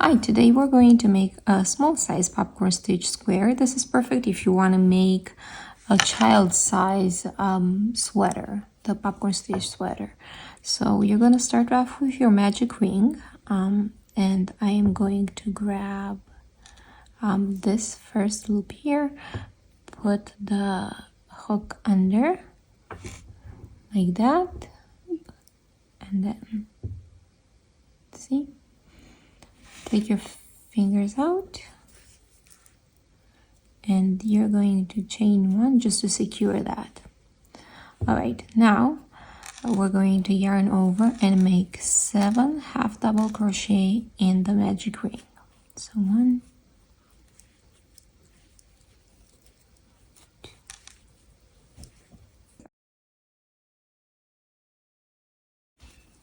Hi, today we're going to make a small size popcorn stitch square. This is perfect if you want to make a child size sweater, the popcorn stitch sweater. So you're going to start off with your magic ring, and I am going to grab this first loop here, put the hook under like that, and then see, take your fingers out and you're going to chain one just to secure that. All right, now we're going to yarn over and make 7 half double crochet in the magic ring. So 1, 2,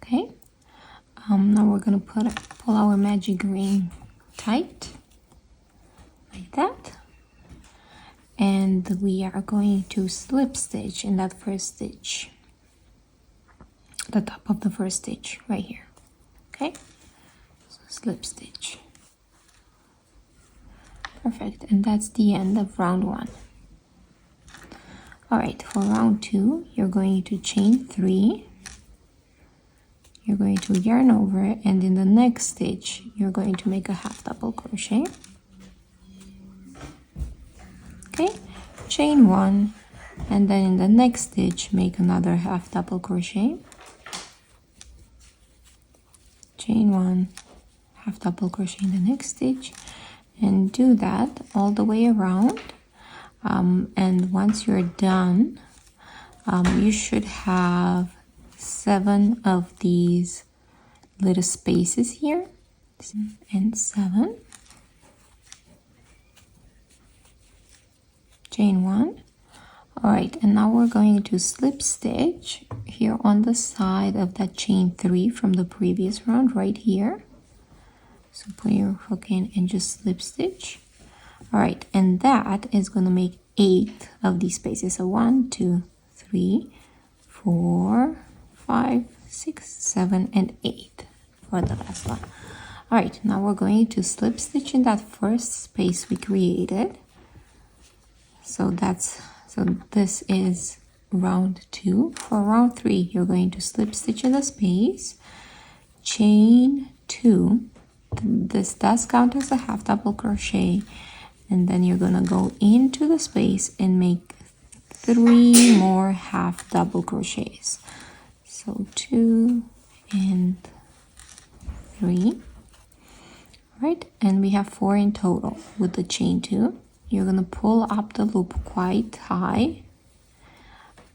okay. Now we're gonna pull our magic ring tight like that, and we are going to slip stitch in that first stitch, the top of the first stitch right here. Okay, so slip stitch. Perfect, and that's the end of round 1. All right, for round 2 you're going to chain 3. You're going to yarn over, and in the next stitch you're going to make a half double crochet. Okay, chain 1, and then in the next stitch make another half double crochet, chain 1, half double crochet in the next stitch, and do that all the way around. And once you're done, you should have 7 of these little spaces here, and 7, chain 1. All right, and now we're going to slip stitch here on the side of that chain 3 from the previous round right here. So put your hook in and just slip stitch. All right, and that is going to make 8 of these spaces. So 1, 2, 3, 4, 5, 6, 7, and 8 for the last one. All right, now we're going to slip stitch in that first space we created. So this is round 2. For round 3, you're going to slip stitch in the space, chain 2. This does count as a half double crochet, and then you're gonna go into the space and make 3 more half double crochets. So 2 and 3. All right, and we have 4 in total with the chain 2. You're going to pull up the loop quite high,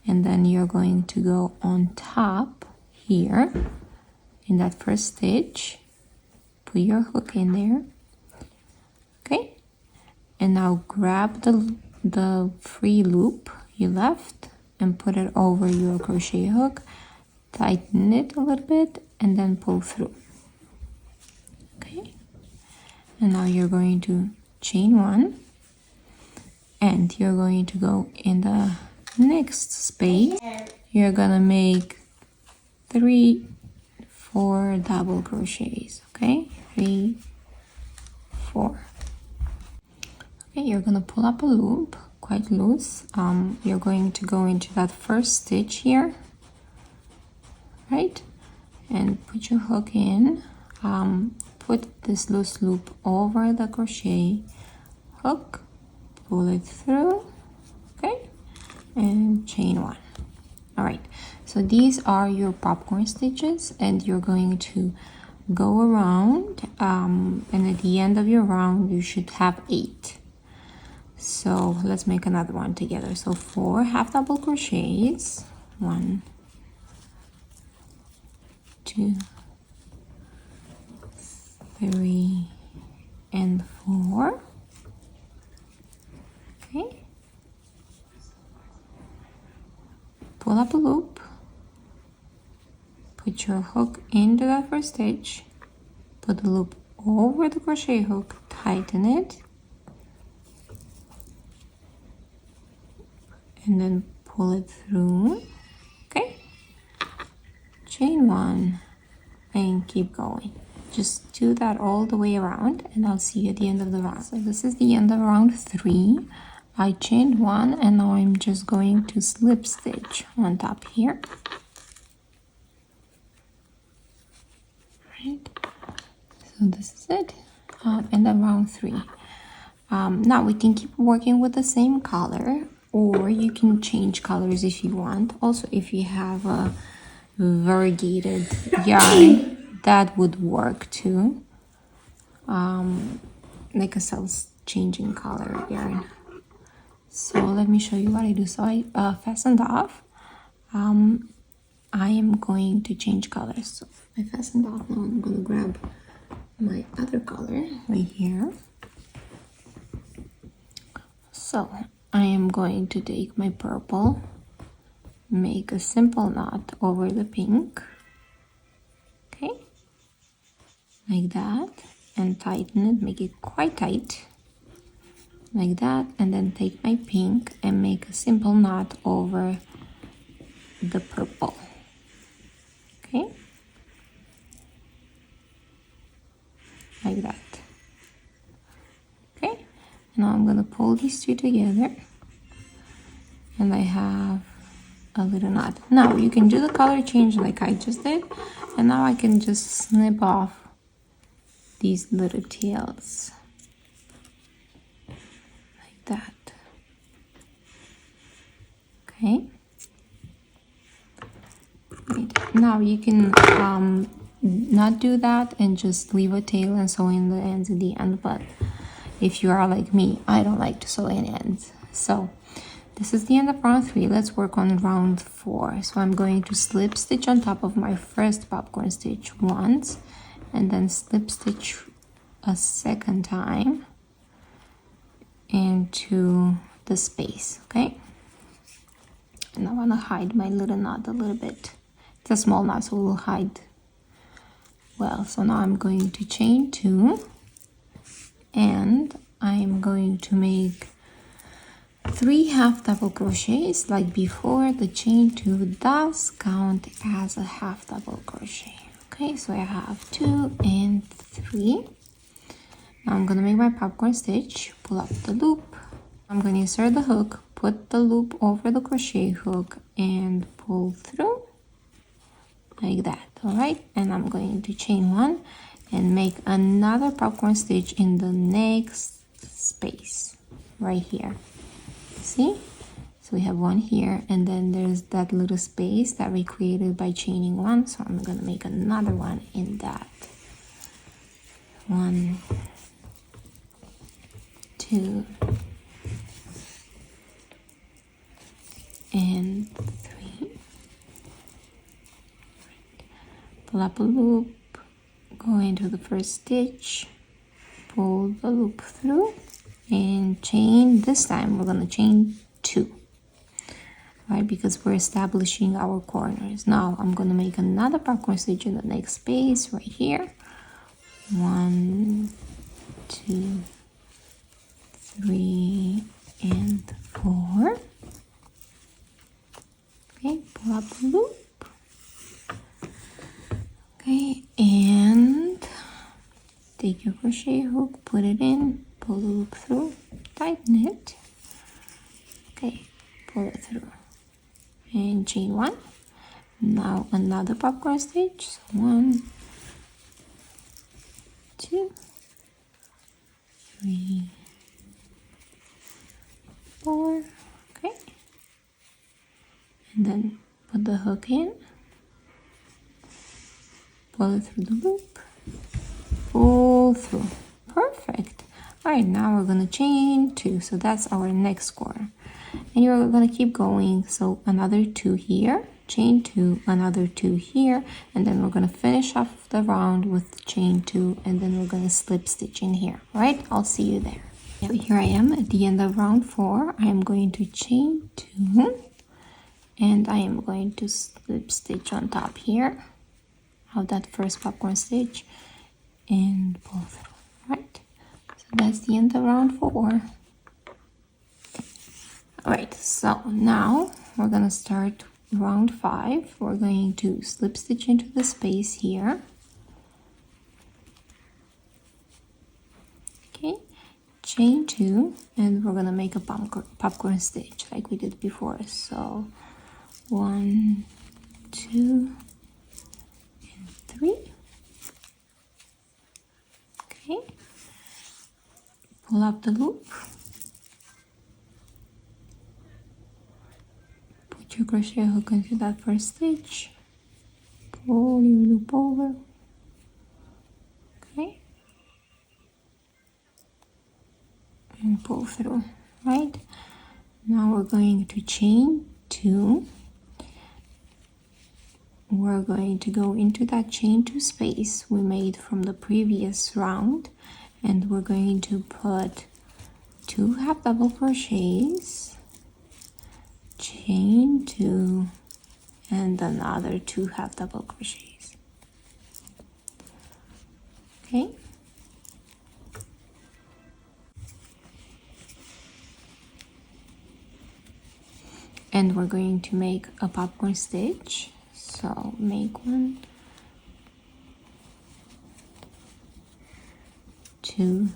and then you're going to go on top here in that first stitch, put your hook in there. Okay, and now grab the free loop you left and put it over your crochet hook, tighten it a little bit, and then pull through. Okay, and now you're going to chain 1, and you're going to go in the next space. You're gonna make 3, 4 double crochets. Okay, 3, 4. Okay, you're gonna pull up a loop quite loose. You're going to go into that first stitch here, right, and put your hook in. Put this loose loop over the crochet hook, pull it through, okay, and chain 1. All right, so these are your popcorn stitches, and you're going to go around, and at the end of your round you should have 8. So let's make another one together. So 4 half double crochets, 1, 2, 3, and 4. Okay, pull up a loop, put your hook into that first stitch, put the loop over the crochet hook, tighten it, and then pull it through. Okay, chain 1 and keep going. just do that all the way around, and I'll see you at the end of the round. So this is the end of round 3. I chained 1, and now I'm just going to slip stitch on top here. Right, so this is it, and then round 3. Now we can keep working with the same color, or you can change colors if you want. Also, if you have a variegated yarn, that would work too, like a self-changing color yarn. So let me show you what I do. So I fastened off. I am going to change colors. So I fastened off. Now I'm going to grab my other color right here. So I am going to take my purple, make a simple knot over the pink, okay, like that, and tighten it, make it quite tight, like that, and then take my pink and make a simple knot over the purple, okay, like that. Okay, now I'm gonna pull these two together, and I have a little knot. Now you can do the color change like I just did, and now I can just snip off these little tails like that. Okay, right. Now you can not do that and just leave a tail and sew in the ends at the end, but if you are like me, I don't like to sew in ends. So this is the end of round 3. Let's work on round 4. So I'm going to slip stitch on top of my first popcorn stitch once, and then slip stitch a second time into the space, okay? And I want to hide my little knot a little bit. It's a small knot, so it will hide well. So now I'm going to chain 2, and I'm going to make 3 half double crochets like before. The chain 2 does count as a half double crochet. Okay, so I have 2 and 3. Now I'm gonna make my popcorn stitch, pull up the loop. I'm gonna insert the hook, put the loop over the crochet hook, and pull through like that. All right, and I'm going to chain 1 and make another popcorn stitch in the next space right here. See, so we have 1 here, and then there's that little space that we created by chaining 1, so I'm gonna make another one in that. 1, 2, and 3. Pull up a loop, go into the first stitch, pull the loop through, and chain. This time we're going to chain 2, right, because we're establishing our corners. Now I'm going to make another popcorn stitch in the next space right here. 1, 2, 3, and 4. Okay, pull up the loop. Okay, and take your crochet hook, put it in, pull the loop through, tighten it. Okay, pull it through, and chain 1. Now another popcorn stitch. So 1, 2, 3, 4. Okay, and then put the hook in, pull it through the loop, pull through. Perfect. All right, now we're gonna chain 2, so that's our next corner, and you're gonna keep going. So another 2 here, chain 2, another 2 here, and then we're gonna finish off the round with chain 2, and then we're gonna slip stitch in here. All right, I'll see you there. So here I am at the end of round 4. I am going to chain 2, and I am going to slip stitch on top here of that first popcorn stitch and pull through. Right, so that's the end of round 4. All right, so now we're gonna start round 5. We're going to slip stitch into the space here, chain 2, and we're gonna make a popcorn stitch like we did before. So 1, 2, and 3. Okay, pull up the loop, put your crochet hook into that first stitch, pull your loop over. Okay, and pull through. Right, now we're going to chain 2. We're going to go into that chain 2 space we made from the previous round, and we're going to put 2 half double crochets, chain 2, and another 2 half double crochets. Okay, and we're going to make a popcorn stitch. So make 1, 2,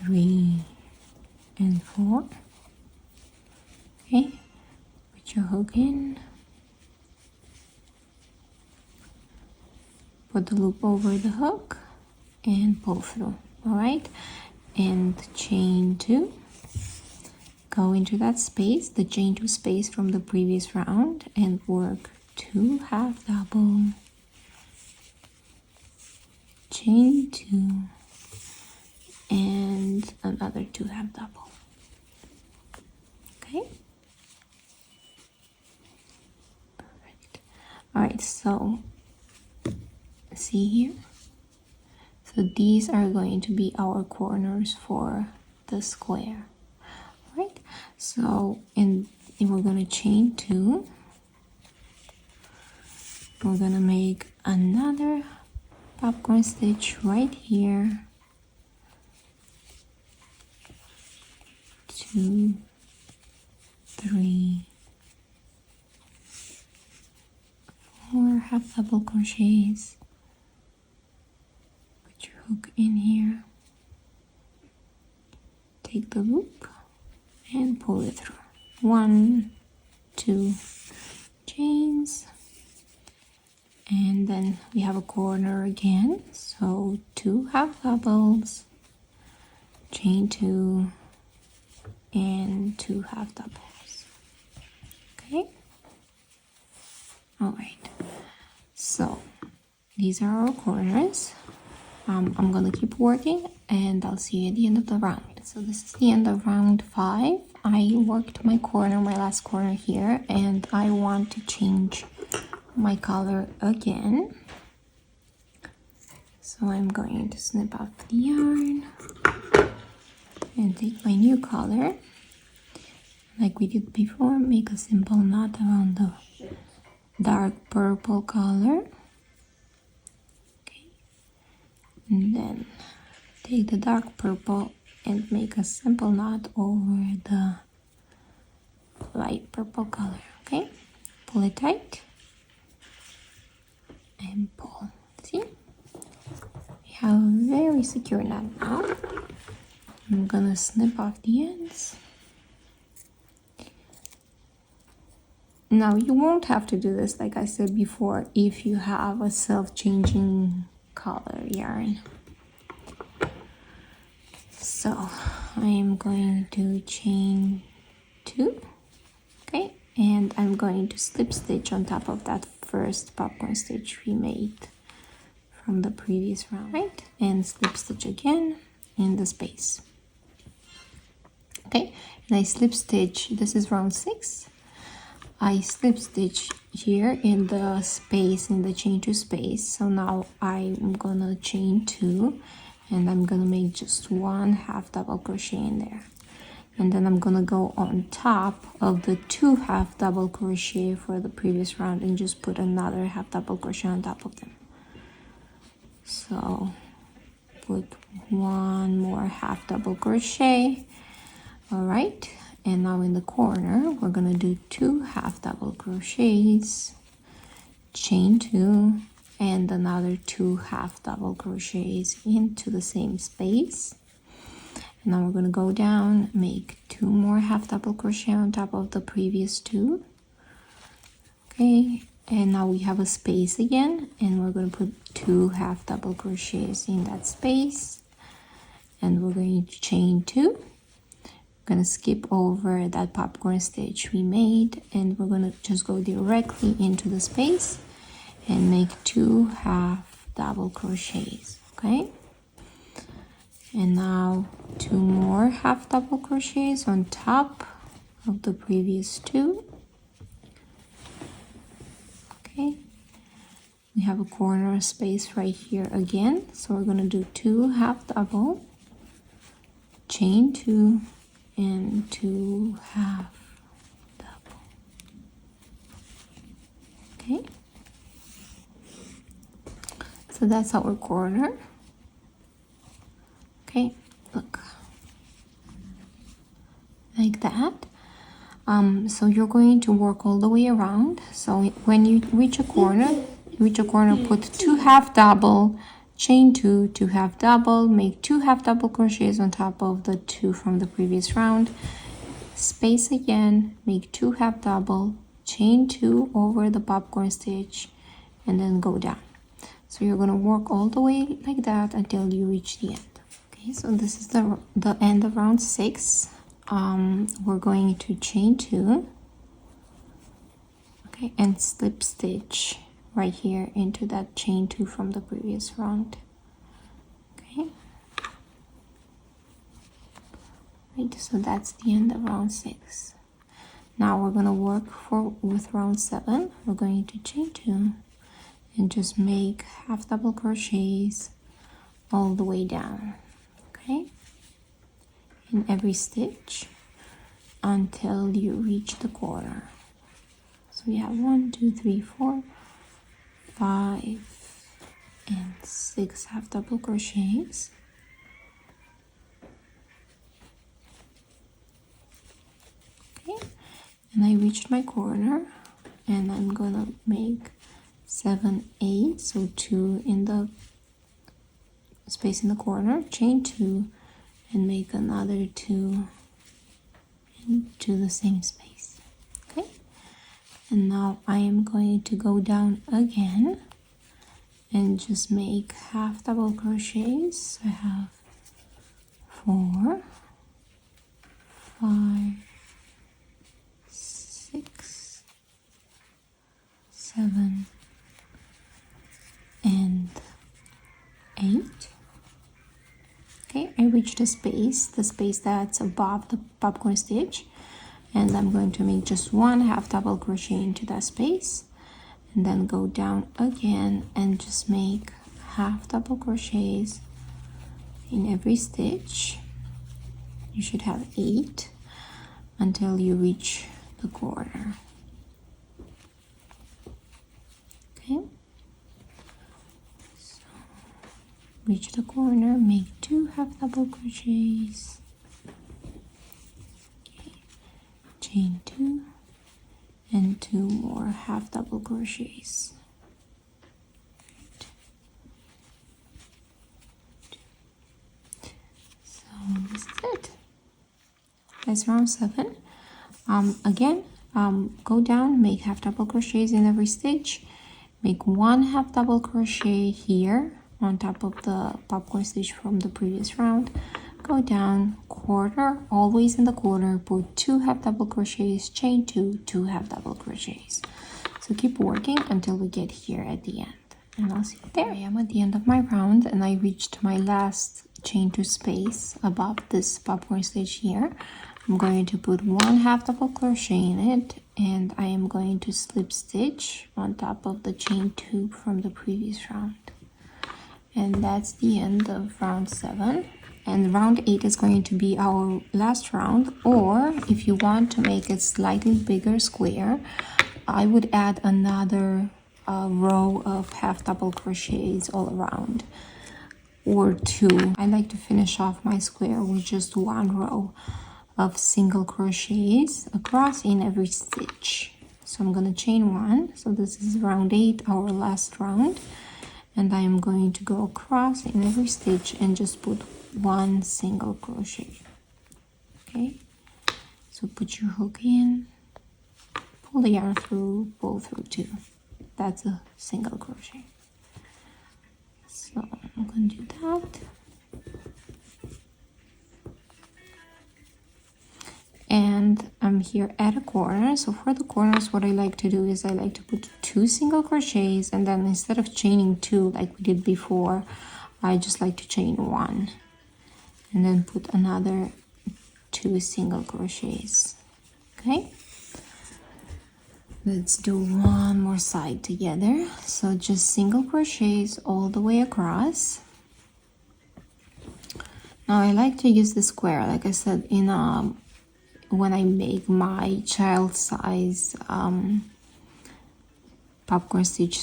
3, and 4. Okay, put your hook in, put the loop over the hook, and pull through. All right, and chain 2. Go into that space, the chain 2 space from the previous round, and work 2 half double, chain 2, and another 2 half double. Okay, perfect. All right, so see here, so these are going to be our corners for the square. Right, so and we're going to chain 2. We're going to make another popcorn stitch right here, 2, 3, 4 half double crochets. Put your hook in here, take the loop and pull it through. 1, 2 chains, and then we have a corner again, so 2 half doubles, chain 2, and 2 half doubles. Okay, all right, so these are our corners. I'm gonna keep working and I'll see you at the end of the round. So this is the end of round 5. I worked my corner, my last corner here, and I want to change my color again. So I'm going to snip off the yarn and take my new color. Like we did before, make a simple knot around the dark purple color. And then take the dark purple and make a simple knot over the light purple color. Okay, pull it tight and pull. See, we have a very secure knot now. I'm gonna snip off the ends. Now you won't have to do this, like I said before, if you have a self-changing color yarn. So I am going to chain 2, okay, and I'm going to slip stitch on top of that first popcorn stitch we made from the previous round, right, and slip stitch again in the space. Okay, and I slip stitch, this is round 6. I slip stitch here in the space, in the chain 2 space. So now I'm gonna chain 2 and I'm gonna make just 1 half double crochet in there, and then I'm gonna go on top of the 2 half double crochet for the previous round and just put another half double crochet on top of them. So put 1 more half double crochet. All right, and now in the corner we're gonna do 2 half double crochets, chain 2, and another 2 half double crochets into the same space. Now we're going to go down, make 2 more half double crochet on top of the previous 2. Okay, and now we have a space again, and we're going to put 2 half double crochets in that space, and we're going to chain 2. We're going to skip over that popcorn stitch we made, and we're going to just go directly into the space and make 2 half double crochets. Okay, and now 2 more half double crochets on top of the previous 2. Okay, we have a corner space right here again, so we're going to do 2 half double, chain 2, and 2 half double. Okay, so that's our corner. Okay, look, like that. So you're going to work all the way around. So when you reach a corner, put 2 half double, chain 2, 2 half double, make 2 half double crochets on top of the 2 from the previous round, space again, make 2 half double, chain 2 over the popcorn stitch, and then go down. So you're going to work all the way like that until you reach the end. Okay, so this is the end of round 6. We're going to chain 2, okay, and slip stitch right here into that chain 2 from the previous round. Okay, right, so that's the end of round 6. Now we're going to work with round 7. We're going to chain 2 and just make half double crochets all the way down. Okay, in every stitch until you reach the corner. So we have 1, 2, 3, 4, 5, and 6 half double crochets. Okay, and I reached my corner, and I'm gonna make 7, 8, so 2 in the space in the corner, chain 2, and make another 2 into the same space. Okay, and now I am going to go down again and just make half double crochets. I have 4, 5, 6, 7, and 8. Okay, I reached the space that's above the popcorn stitch, and I'm going to make just 1 half double crochet into that space, and then go down again and just make half double crochets in every stitch. You should have 8 until you reach the corner. Okay, so reach the corner, make 2 half double crochets, okay, chain 2, and 2 more half double crochets. So this is it. That's round 7. Again, go down, make half double crochets in every stitch, make 1 half double crochet here on top of the popcorn stitch from the previous round, go down, corner, always in the corner, put 2 half double crochets, chain 2, 2 half double crochets. So keep working until we get here at the end, and I'll see you there. I am at the end of my round, and I reached my last chain 2 space above this popcorn stitch here. I'm going to put 1 half double crochet in it, and I am going to slip stitch on top of the chain 2 from the previous round. And that's the end of round 7. And round 8 is going to be our last round, or if you want to make it slightly bigger square, I would add another row of half double crochets all around, or 2. I like to finish off my square with just 1 row of single crochets across in every stitch. So I'm going to chain 1. So this is round 8, our last round, and I am going to go across in every stitch and just put 1 single crochet. Okay, so put your hook in, pull the yarn through, pull through 2. That's a single crochet. So I'm going to do that. And I'm here at a corner. So for the corners, what I like to do is I like to put 2 single crochets, and then instead of chaining 2 like we did before, I just like to chain 1 and then put another 2 single crochets. Okay, let's do one more side together. So just single crochets all the way across. Now I like to use the square, like I said, in when I make my child size popcorn stitch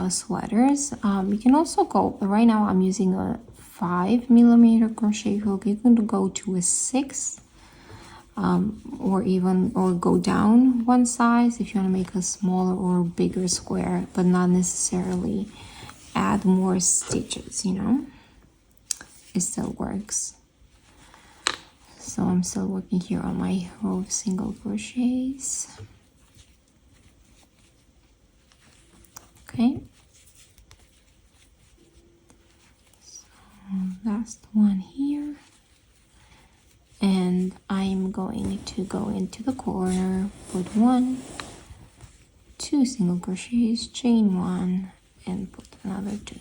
sweaters. You can also go, right now I'm using a 5mm crochet hook. You can go to a 6, or go down one size if you want to make a smaller or bigger square, but not necessarily add more stitches, you know. It still works. So I'm still working here on my row of single crochets. Okay, so last one here, and I'm going to go into the corner, put 1, 2 single crochets, chain 1, and put another 2.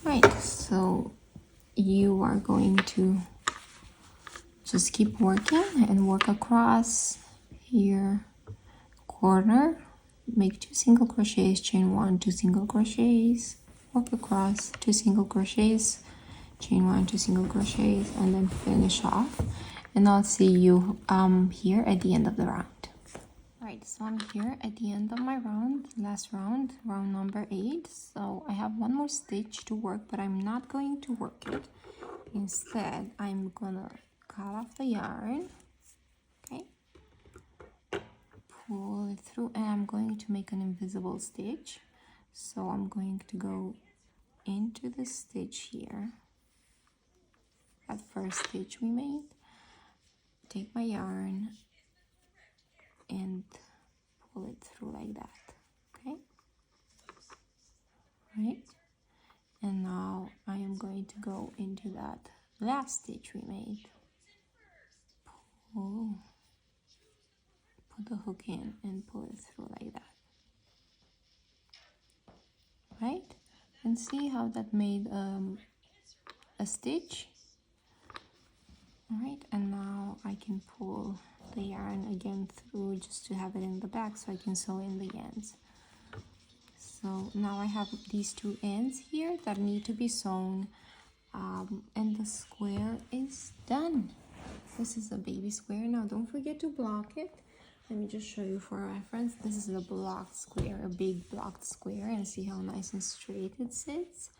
Right, so you are going to just keep working and work across here, corner, make 2 single crochets, chain 1, 2 single crochets, work across, 2 single crochets, chain 1, 2 single crochets, and then finish off. And I'll see you here at the end of the round. Alright, so I'm here at the end of my round, last round, round number 8. So I have one more stitch to work, but I'm not going to work it. Instead, I'm gonna cut off the yarn, okay, pull it through, and I'm going to make an invisible stitch. So I'm going to go into the stitch here, that first stitch we made, take my yarn and pull it through like that. Okay, right, and now I am going to go into that last stitch we made, pull, put the hook in and pull it through like that, right, and see how that made a stitch. All right, and now I can pull the yarn again through just to have it in the back so I can sew in the ends. So now I have these 2 ends here that need to be sewn, and the square is done. This is a baby square. Now don't forget to block it. Let me just show you for reference. This is a blocked square, a big blocked square, and see how nice and straight it sits.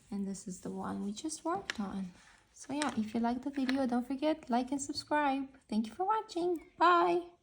And this is the one we just worked on. So yeah, if you liked the video, don't forget, like and subscribe. Thank you for watching. Bye!